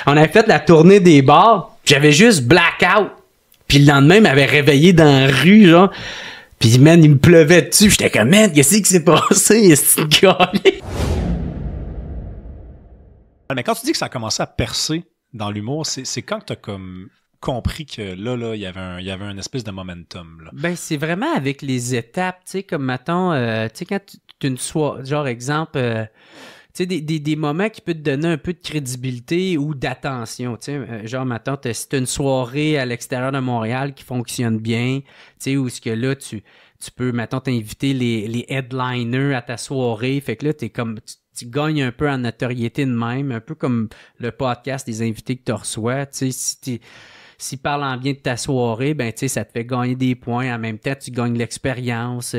on avait fait la tournée des bars, j'avais juste blackout. Puis le lendemain, il m'avait réveillé dans la rue, genre. Puis man, il me pleuvait dessus. J'étais comme, man, qu'est-ce qui s'est passé? C'est galé. Mais quand tu dis que ça a commencé à percer dans l'humour, c'est quand que t'as comme compris que là, il y avait un espèce de momentum, là. Ben, c'est vraiment avec les étapes, tu sais, comme mettons, tu sais, quand tu une soirée, genre exemple, tu sais, des moments qui peuvent te donner un peu de crédibilité ou d'attention, tu sais, genre mettons, si t'as une soirée à l'extérieur de Montréal qui fonctionne bien, tu sais, où ce que là, tu peux, mettons, t'inviter les headliners à ta soirée, fait que là, t'es comme, tu gagnes un peu en notoriété de même, un peu comme le podcast des invités que tu reçois, tu sais, s'ils parlent en bien de ta soirée, ben tu sais, ça te fait gagner des points. En même temps, tu gagnes l'expérience.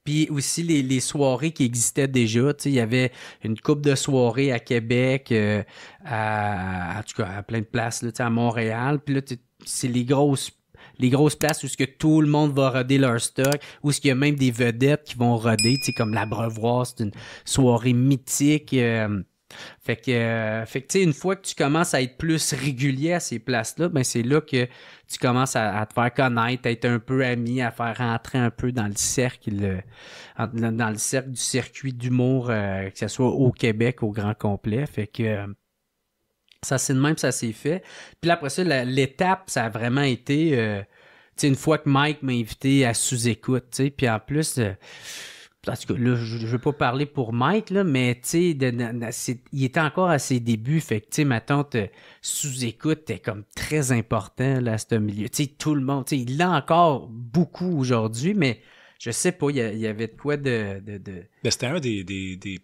Puis aussi les soirées qui existaient déjà. Tu sais, il y avait une couple de soirées à Québec, en tout cas à plein de places, là, tu sais, à Montréal. Puis là, c'est les grosses places où ce que tout le monde va roder leur stock, où ce qu'il y a même des vedettes qui vont roder, tu sais, comme l'Abreuvoir, c'est une soirée mythique. Fait que tu sais, une fois que tu commences à être plus régulier à ces places-là, ben c'est là que tu commences à te faire connaître, à être un peu ami, à faire rentrer un peu dans le cercle, dans le cercle du circuit d'humour, que ce soit au Québec, au grand complet. Fait que ça, c'est de même, ça s'est fait. Puis là, après ça, l'étape, ça a vraiment été, tu sais, une fois que Mike m'a invité à sous-écoute, tu sais, puis en plus... en tout cas, là, je veux pas parler pour Mike, là, mais tu sais, il était encore à ses débuts, fait que, tu sais, ma tante sous-écoute était comme très important, là, à ce milieu. Tu sais, tout le monde, tu sais, il l'a encore beaucoup aujourd'hui, mais je sais pas, il y avait de quoi de... Ben, c'était un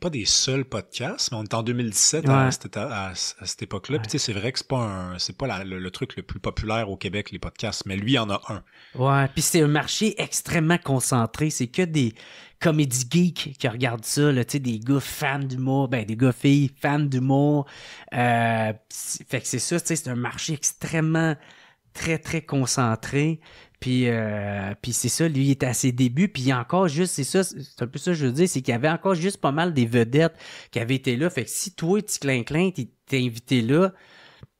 pas des seuls podcasts, mais on est en 2017 Ouais. à cette époque-là. Puis tu sais, c'est vrai que c'est pas le truc le plus populaire au Québec, les podcasts, mais lui, il en a un. Ouais, puis c'est un marché extrêmement concentré. C'est que des comédie geeks qui regardent ça, là, tu sais, des gars fans d'humour, ben des gars filles fans d'humour. Fait que c'est ça, tu sais, c'est un marché extrêmement très, très concentré. Puis c'est ça, lui, il était à ses débuts, puis il y a encore juste, c'est ça, c'est un peu ça que je veux dire, c'est qu'il y avait encore juste pas mal des vedettes qui avaient été là. Fait que si toi, petit clin-clin, t'es invité là,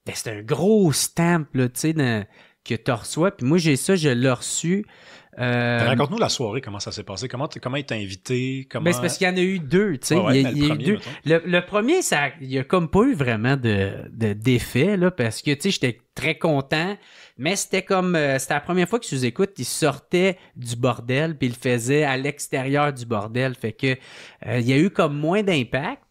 ben c'est un gros stamp, là, tu sais, que tu reçois. Puis moi, j'ai ça, je l'ai reçu. Raconte-nous la soirée, comment ça s'est passé, comment il t'a invité, comment... Ben, c'est parce qu'il y en a eu deux, tu sais. Ouais, il y a eu deux. Le premier, il y a comme pas eu vraiment d'effet, là, parce que, tu sais, j'étais très content, mais c'était comme, c'était la première fois que je vous écoute, il sortait du bordel, puis il le faisait à l'extérieur du bordel. Fait que, il y a eu comme moins d'impact.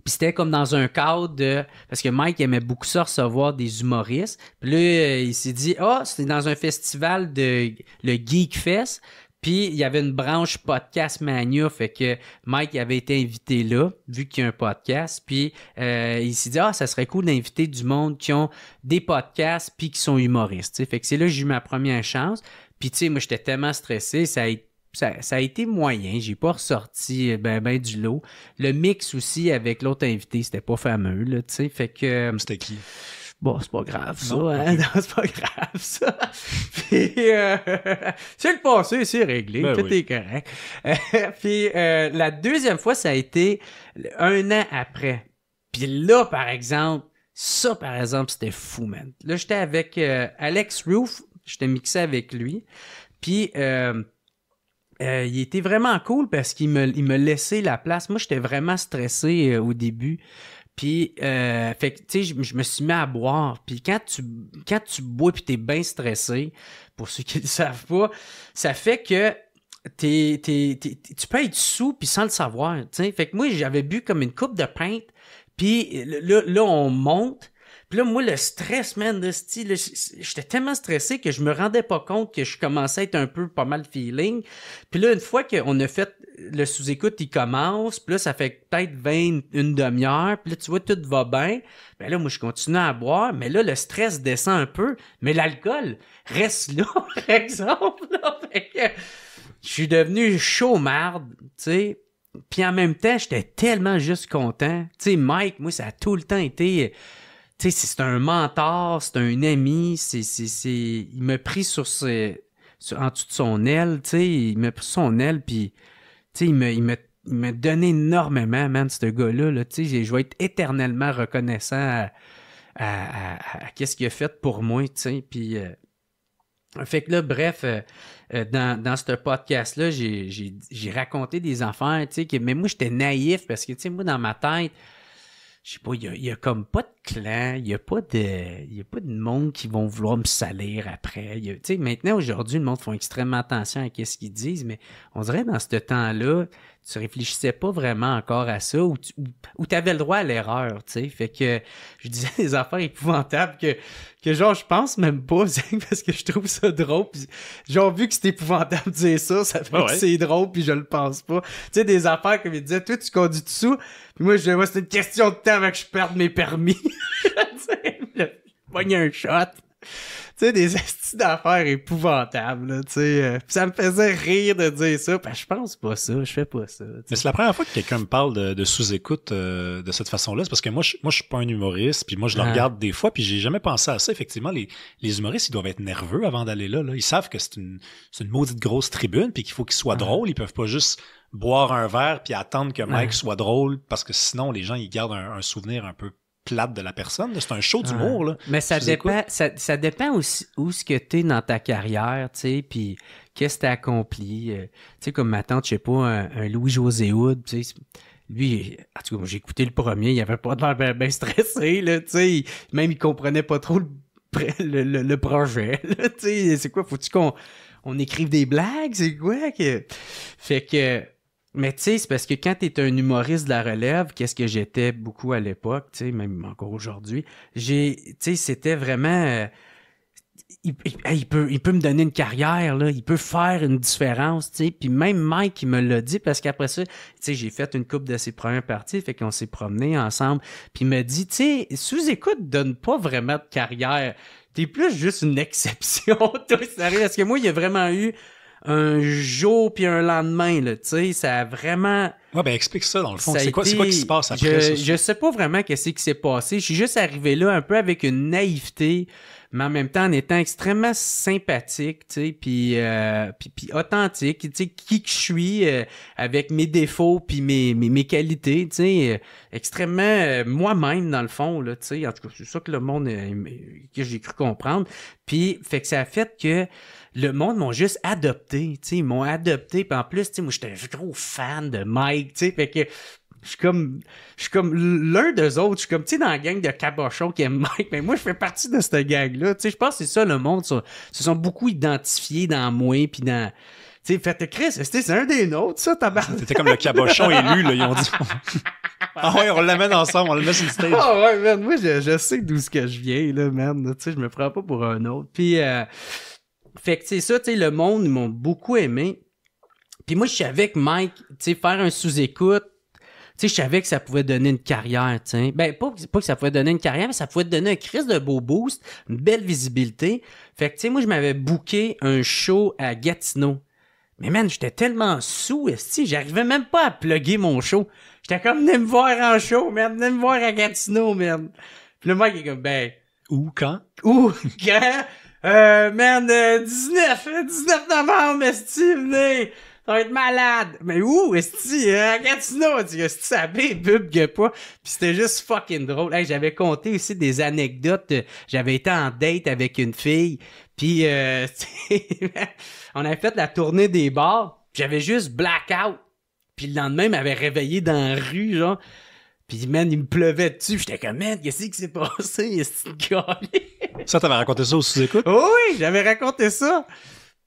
Puis c'était comme dans un cadre de... Parce que Mike aimait beaucoup ça, recevoir des humoristes. Puis là, il s'est dit, c'était dans un festival le Geek Fest. Puis il y avait une branche Podcast Mania, fait que Mike avait été invité là, vu qu'il y a un podcast. Puis il s'est dit, ça serait cool d'inviter du monde qui ont des podcasts puis qui sont humoristes. T'sais. Fait que c'est là que j'ai eu ma première chance. Puis tu sais, moi j'étais tellement stressé, ça a été moyen, j'ai pas ressorti ben du lot. Le mix aussi avec l'autre invité, c'était pas fameux, là, tu sais, fait que... C'était qui? Bon, c'est pas grave, ça, non, hein? Okay. Non, c'est pas grave, ça. Puis, c'est le passé, c'est réglé, Ben tout oui. est correct. Puis, la deuxième fois, ça a été 1 an après. Puis là, par exemple, c'était fou, man. Là, j'étais avec Alex Roof, j'étais mixé avec lui, puis... il était vraiment cool parce qu'il me laissait la place. Moi, j'étais vraiment stressé au début. Puis, fait que, tu sais, je me suis mis à boire. Puis quand tu bois puis t'es bien stressé, pour ceux qui ne le savent pas, ça fait que tu peux être sous puis sans le savoir, tu sais. Fait que moi, j'avais bu comme une coupe de pinte. Puis là, on monte. Puis là, moi, le stress, man, de style, j'étais tellement stressé que je me rendais pas compte que je commençais à être un peu pas mal feeling. Puis là, une fois qu'on a fait le sous-écoute, il commence. Puis là, ça fait peut-être une demi-heure. Puis là, tu vois, tout va bien. Ben là, moi, je continue à boire. Mais là, le stress descend un peu. Mais l'alcool reste là, par exemple. Là. Fait que je suis devenu chaud marde, tu sais. Puis en même temps, j'étais tellement juste content. Tu sais, Mike, moi, ça a tout le temps été... Tu sais, c'est un mentor, c'est un ami, il m'a pris en dessous de son aile, tu sais, il m'a pris son aile, puis, tu sais, il me donnait énormément, man, ce gars-là. Là, tu sais, je vais être éternellement reconnaissant à qu'est-ce qu'il a fait pour moi, tu sais. Puis, fait que là, bref, dans ce podcast-là, j'ai raconté des affaires, tu sais, mais moi, j'étais naïf parce que, tu sais, moi, dans ma tête, je sais pas, il y a comme pas de clan, il y a pas de monde qui vont vouloir me salir après. Tu sais, maintenant, aujourd'hui, le monde font extrêmement attention à ce qu'ils disent, mais on dirait dans ce temps-là, tu réfléchissais pas vraiment encore à ça ou tu avais le droit à l'erreur, tu sais. Fait que je disais des affaires épouvantables que genre, je pense même pas, parce que je trouve ça drôle. Pis, genre, vu que c'est épouvantable de dire ça fait que c'est drôle, puis je le pense pas. Tu sais, des affaires comme il disait, toi, tu conduis dessous, puis moi, c'est une question de temps avant que je perde mes permis. Tu sais, je pogne un shot. Tu sais, des estis d'affaires épouvantables, là, tu sais. Ça me faisait rire de dire ça, parce que je pense pas ça, je fais pas ça. T'sais. Mais c'est la première fois que quelqu'un me parle de sous-écoute de cette façon-là, c'est parce que moi, je suis pas un humoriste, puis moi, je le regarde des fois, puis j'ai jamais pensé à ça. Effectivement, les humoristes, ils doivent être nerveux avant d'aller là. Ils savent que c'est une maudite grosse tribune, puis qu'il faut qu'ils soient drôles. Ils peuvent pas juste boire un verre puis attendre que Mike soit drôle, parce que sinon, les gens, ils gardent un souvenir un peu plate de la personne. C'est un show d'humour, là. Mais ça dépend aussi où ce que t'es dans ta carrière, tu sais, puis qu'est-ce que t'as accompli. Tu sais, comme ma tante, je sais pas, un Louis-José Hood, tu sais, lui, en tout cas, j'ai écouté le premier, il avait pas de l'air bien stressé, là, tu sais, même il comprenait pas trop le projet, là, tu sais, c'est quoi, faut-tu qu'on écrive des blagues, c'est quoi que... Fait que... Mais tu sais, c'est parce que quand t'es un humoriste de la relève, qu'est-ce que j'étais beaucoup à l'époque, tu sais, même encore aujourd'hui, tu sais, c'était vraiment... il peut me donner une carrière, là, il peut faire une différence, tu sais, puis même Mike, il me l'a dit, parce qu'après ça, tu sais, j'ai fait une couple de ses premières parties, fait qu'on s'est promenés ensemble, puis il me dit, tu sais, sous-écoute donne pas vraiment de carrière, t'es plus juste une exception, toi, sérieux, parce que moi, il y a vraiment eu un jour puis un lendemain, là, tu sais, ça a vraiment... Ouais, ben explique ça, dans le fond. C'est quoi qui se passe après ça? Je sais pas vraiment qu'est-ce qui s'est passé. Je suis juste arrivé là un peu avec une naïveté, mais en même temps en étant extrêmement sympathique, tu sais, puis authentique, tu sais, qui que je suis, avec mes défauts puis mes qualités, tu sais, extrêmement moi-même dans le fond, là, tu sais. En tout cas, c'est ça que le monde, que j'ai cru comprendre. Puis, fait que ça a fait que le monde m'ont juste adopté, tu sais, ils m'ont adopté, puis en plus, tu sais, moi, j'étais un gros fan de Mike, tu sais, fait que je suis comme l'un d'eux autres, je suis comme, tu sais, dans la gang de cabochons qui aiment Mike, mais moi, je fais partie de cette gang-là, tu sais, je pense que c'est ça, le monde, se sont beaucoup identifiés dans moi, puis dans... Tu sais, fait Chris, c'est un des nôtres, ça, tabarnak. C'était comme le cabochon élu, là, ils ont dit... Ah ouais, on l'amène ensemble, on le met sur le stage. Ah ouais, man, moi, je sais d'où ce que je viens, là, man, tu sais, je me prends pas pour un autre, puis... Fait que c'est ça, tu sais, le monde, ils m'ont beaucoup aimé. Puis moi, je savais que Mike, tu sais, faire un sous-écoute, tu sais, je savais que ça pouvait donner une carrière, tu sais. Ben, pas que ça pouvait donner une carrière, mais ça pouvait te donner un crise de beau boost, une belle visibilité. Fait que, tu sais, moi, je m'avais booké un show à Gatineau. Mais man, j'étais tellement sous, esti, j'arrivais même pas à plugger mon show. J'étais comme, venez me voir en show, man, venez me voir à Gatineau, man. Puis le mec est comme, ben... Où, quand? Man, 19 novembre, esti, venez! Ça va être malade! Mais où, esti? À Gatineau! Esti, ça pub que pas. Puis c'était juste fucking drôle. Hey, j'avais compté aussi des anecdotes. J'avais été en date avec une fille. Puis, on avait fait la tournée des bars. J'avais juste blackout. Puis le lendemain, il m'avait réveillé dans la rue, genre. Puis, man, il me pleuvait dessus. J'étais comme, man, qu'est-ce qui s'est passé? Est-ce que Ça, t'avais raconté ça au sous-écoute? Oh oui, j'avais raconté ça.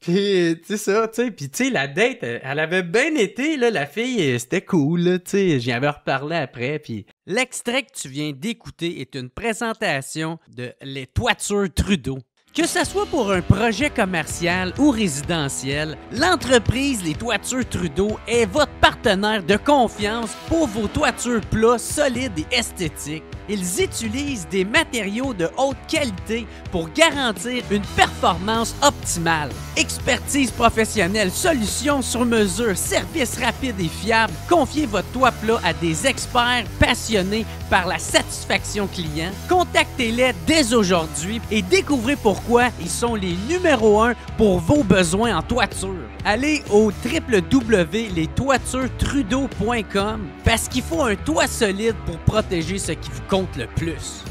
Puis, tu sais, ça, tu sais. Puis, tu sais, la date, elle avait bien été, là. La fille, c'était cool, là, tu sais. J'y avais reparlé après, puis... L'extrait que tu viens d'écouter est une présentation de Les Toitures Trudeau. Que ce soit pour un projet commercial ou résidentiel, l'entreprise Les Toitures Trudeau est votre partenaire de confiance pour vos toitures plats, solides et esthétiques. Ils utilisent des matériaux de haute qualité pour garantir une performance optimale. Expertise professionnelle, solutions sur mesure, services rapides et fiables. Confiez votre toit plat à des experts passionnés par la satisfaction client. Contactez-les dès aujourd'hui et découvrez pourquoi pourquoi ils sont les numéros 1 pour vos besoins en toiture. Allez au www.lestoiturestrudeau.com parce qu'il faut un toit solide pour protéger ce qui vous compte le plus.